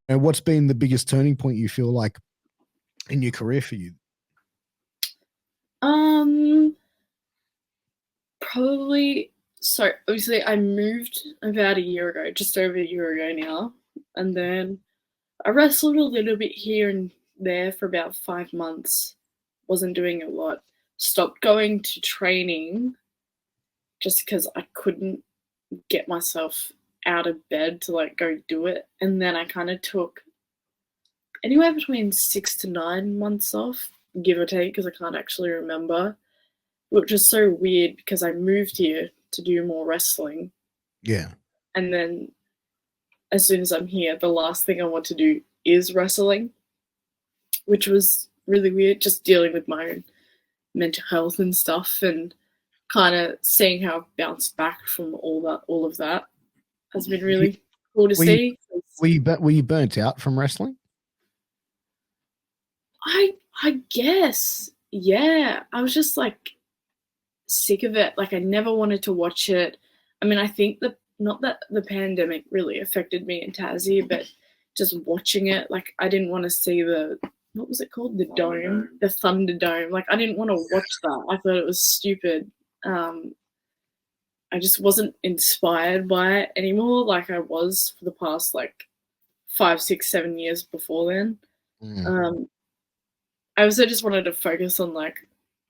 And what's been the biggest turning point you feel like in your career for you? Um, Probably. So obviously, I moved about a year ago, just over a year ago now, and then I wrestled a little bit here and there for about 5 months. Wasn't doing a lot. Stopped going to training just because I couldn't get myself out of bed to like go do it. And then I kind of took anywhere between 6 to 9 months off, give or take, because I can't actually remember, which is so weird because I moved here to do more wrestling. Yeah. And then as soon as I'm here, the last thing I want to do is wrestling, which was really weird, just dealing with my own mental health and stuff and kind of seeing how I've bounced back from all of that has been really cool to Were you, see. were you burnt out from wrestling? I guess, yeah. I was just like sick of it. Like I never wanted to watch it. I mean, I think that not that the pandemic really affected me in Tassie, but just watching it, like I didn't want to see the what was it called? The Dome, the Thunderdome. Like I didn't want to watch that. I thought it was stupid. Um, I just wasn't inspired by it anymore, like I was for the past like 5, 6, 7 years before then. Um, I also just wanted to focus on like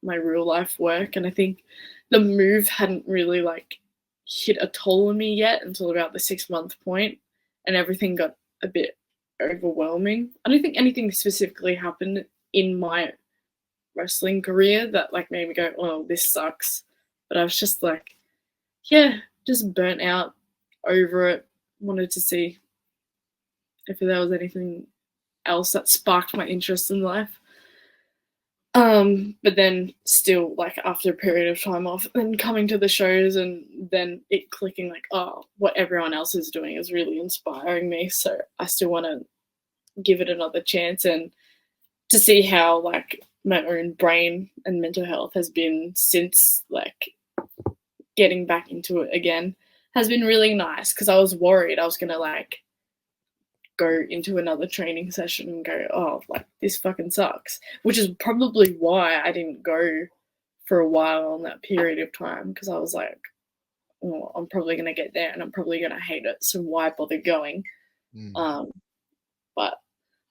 my real life work, and I think the move hadn't really like hit a toll on me yet until about the 6 month point, and everything got a bit overwhelming. I don't think anything specifically happened in my wrestling career that like made me go, "Oh, this sucks," but I was just like, yeah, just burnt out, over it. Wanted to see if there was anything else that sparked my interest in life. But then still, like after a period of time off, and coming to the shows, and then it clicking, like, oh, what everyone else is doing is really inspiring me. So I still want to give it another chance, and to see how like my own brain and mental health has been since like getting back into it again has been really nice, because I was worried I was gonna like go into another training session and go, oh, like this fucking sucks, which is probably why I didn't go for a while in that period of time, because I was like, oh, I'm probably gonna get there and I'm probably gonna hate it, so why bother going? But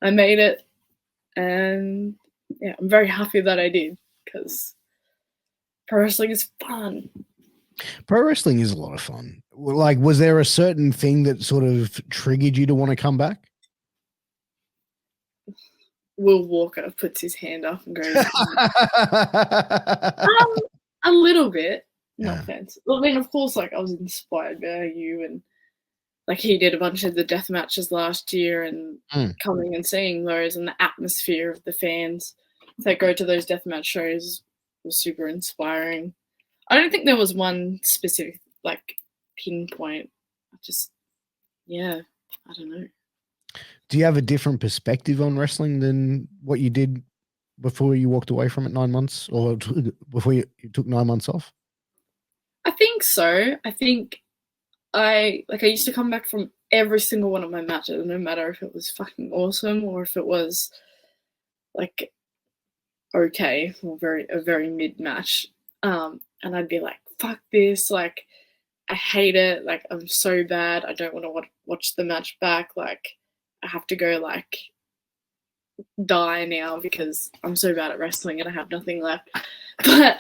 I made it, and yeah, I'm very happy that I did, because pro wrestling is fun. Pro wrestling is a lot of fun. Like, was there a certain thing that sort of triggered you to want to come back? Will Walker puts his hand up and goes, a little bit. No offense. Well, I mean, of course, like I was inspired by you, and like he did a bunch of the death matches last year, and coming and seeing those, and the atmosphere of the fans that go to those deathmatch shows was super inspiring. I don't think there was one specific like pinpoint. I just, yeah, I don't know. Do you have a different perspective on wrestling than what you did before you walked away from it 9 months, or before you took 9 months off? I think so. I think I used to come back from every single one of my matches, no matter if it was fucking awesome or if it was like okay or a very mid match. And I'd be like, fuck this, like I hate it, like I'm so bad, I don't want to watch the match back, like I have to go like die now because I'm so bad at wrestling and I have nothing left. But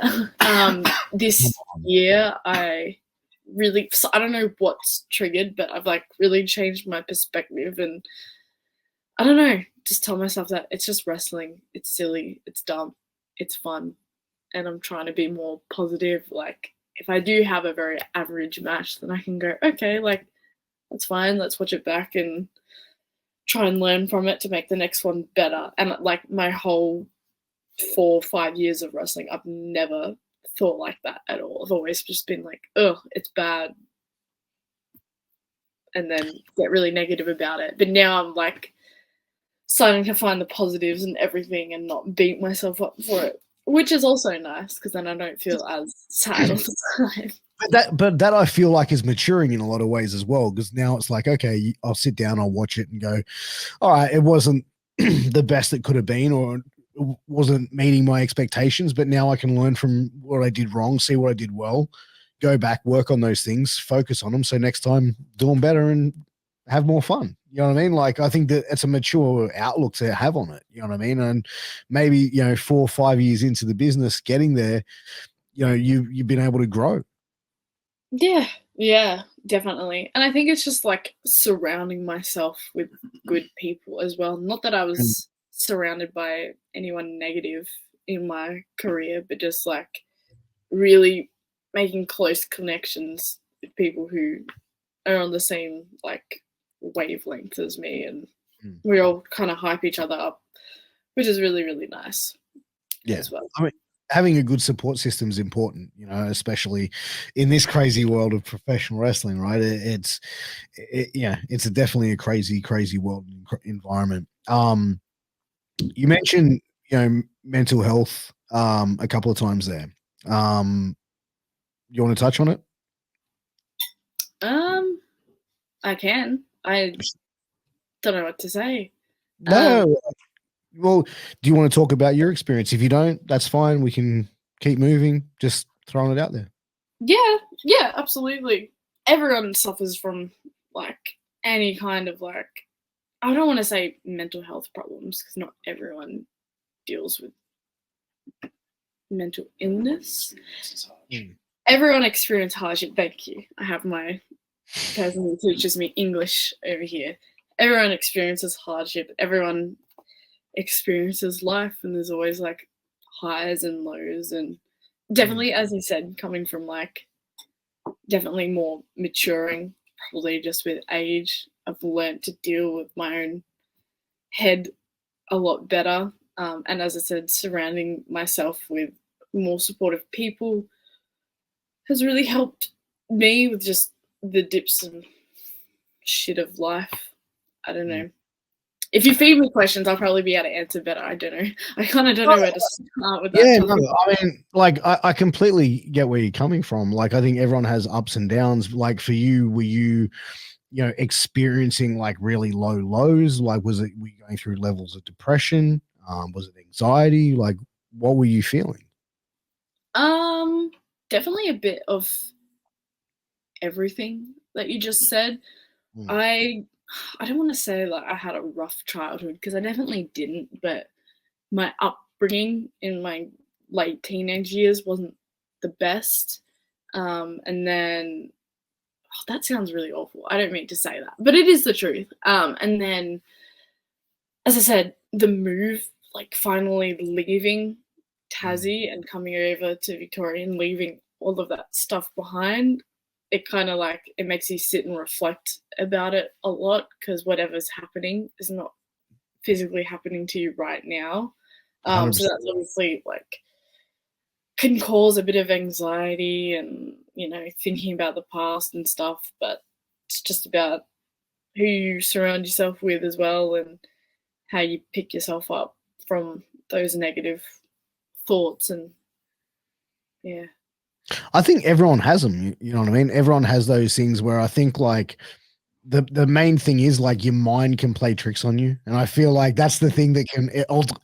this year I don't know what's triggered, but I've like really changed my perspective, and I don't know, just tell myself that it's just wrestling, it's silly, it's dumb, it's fun, and I'm trying to be more positive. Like if I do have a very average match, then I can go, okay, like that's fine, let's watch it back and try and learn from it to make the next one better. And like my whole 4 or 5 years of wrestling, I've never thought like that at all. I've always just been like, oh, it's bad, and then get really negative about it. But now I'm like starting to find the positives and everything and not beat myself up for it, which is also nice, because then I don't feel as sad all the time. but that I feel like is maturing in a lot of ways as well. Because now it's like, okay, I'll sit down, I'll watch it, and go, all right, it wasn't the best it could have been, or it wasn't meeting my expectations. But now I can learn from what I did wrong, see what I did well, go back, work on those things, focus on them. So next time, do them better and have more fun. You know what I mean? Like, I think that it's a mature outlook to have on it. You know what I mean? And maybe, 4 or 5 years into the business, getting there, you've been able to grow. Yeah, definitely. And I think it's just like surrounding myself with good people as well. Not that I Mm. was surrounded by anyone negative in my career, but just like really making close connections with people who are on the same like wavelength as me, and Mm. we all kind of hype each other up, which is really, really nice Yeah. as well. I mean, having a good support system is important, especially in this crazy world of professional wrestling, right? It's definitely a crazy, crazy world and environment. You mentioned, mental health, a couple of times there. You want to touch on it? Um, I can. I don't know what to say. No. Well, do you want to talk about your experience? If you don't, that's fine. We can keep moving. Just throwing it out there. Yeah, absolutely. Everyone suffers from like any kind of like, I don't want to say mental health problems because not everyone deals with mental illness. Mm. Everyone experiences hardship. Thank you. I have my person who teaches me English over here. Everyone experiences hardship. Everyone experiences life, and there's always like highs and lows. And definitely, as you said, coming from like definitely more maturing, probably just with age, I've learned to deal with my own head a lot better. And as I said, surrounding myself with more supportive people has really helped me with just the dips and shit of life. I don't know. If you feed me questions, I'll probably be able to answer better. I don't know. I kind of don't know where to start with that Yeah, topic. no, I mean, like, I completely get where you're coming from. Like, I think everyone has ups and downs. Like, for you, were you, experiencing like really low lows? Like, were you going through levels of depression? Was it anxiety? Like, what were you feeling? Um, Definitely a bit of everything that you just said. Mm. I don't want to say like I had a rough childhood because I definitely didn't, but my upbringing in my late teenage years wasn't the best. And then that sounds really awful. I don't mean to say that, but it is the truth. And then, as I said, the move, like finally leaving Tassie and coming over to Victoria and leaving all of that stuff behind, it kind of like it makes you sit and reflect about it a lot because whatever's happening is not physically happening to you right now. So 100%. that's obviously like can cause a bit of anxiety and thinking about the past and stuff. But it's just about who you surround yourself with as well and how you pick yourself up from those negative thoughts. And yeah. I think everyone has them. You know what I mean? Everyone has those things where I think like the main thing is like your mind can play tricks on you, and I feel like that's the thing that can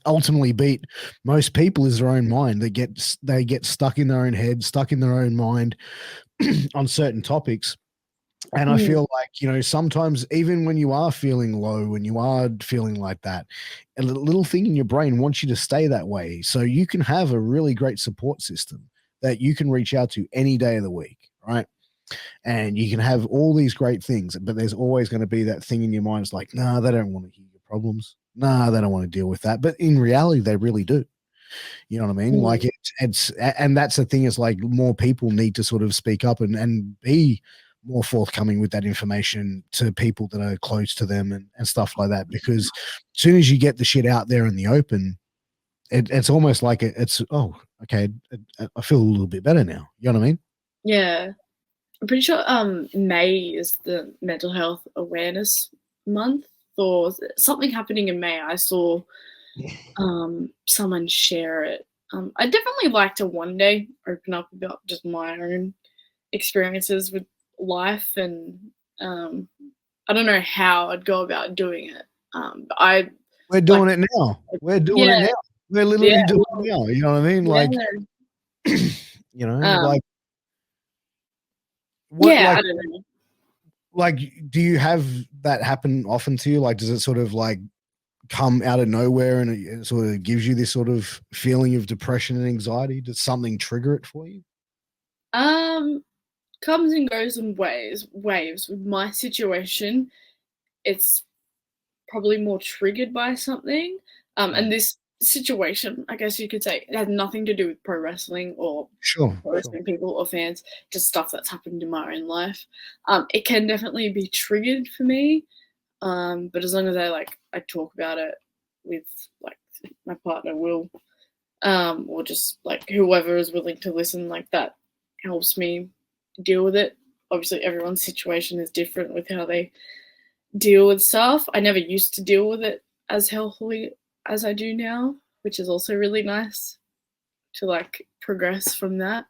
ultimately beat most people is their own mind. They get stuck in their own head, stuck in their own mind on certain topics. And I feel like, sometimes even when you are feeling low, when you are feeling like that, a little thing in your brain wants you to stay that way. So you can have a really great support system that you can reach out to any day of the week, right? And you can have all these great things, but there's always going to be that thing in your mind. It's like, nah, they don't want to hear your problems. Nah, they don't want to deal with that. But in reality, they really do. You know what I mean? Like and that's the thing is like more people need to sort of speak up and be more forthcoming with that information to people that are close to them and stuff like that. Because as soon as you get the shit out there in the open, it's almost like it's, oh, okay, I feel a little bit better now. You know what I mean? Yeah. I'm pretty sure May is the mental health awareness month or something happening in May. I saw someone share it. I definitely like to one day open up about just my own experiences with life, and I don't know how I'd go about doing it. But we're doing it now. We're doing it yeah, now. We're literally doing it now. You know what I mean? Like, yeah, you know, um, like what, yeah. like, I don't know. like, do you have that happen often to you? Like, does it sort of like come out of nowhere and it sort of gives you this sort of feeling of depression and anxiety? Does something trigger it for you? Comes and goes in waves. With my situation, it's probably more triggered by something. And this situation, I guess you could say, it had nothing to do with pro wrestling or Sure, pro sure. wrestling people or fans, just stuff that's happened in my own life. It can definitely be triggered for me. But as long as I talk about it with like my partner Will, or just like whoever is willing to listen, like that helps me deal with it. Obviously, everyone's situation is different with how they deal with stuff. I never used to deal with it as healthily as I do now, which is also really nice to like progress from that.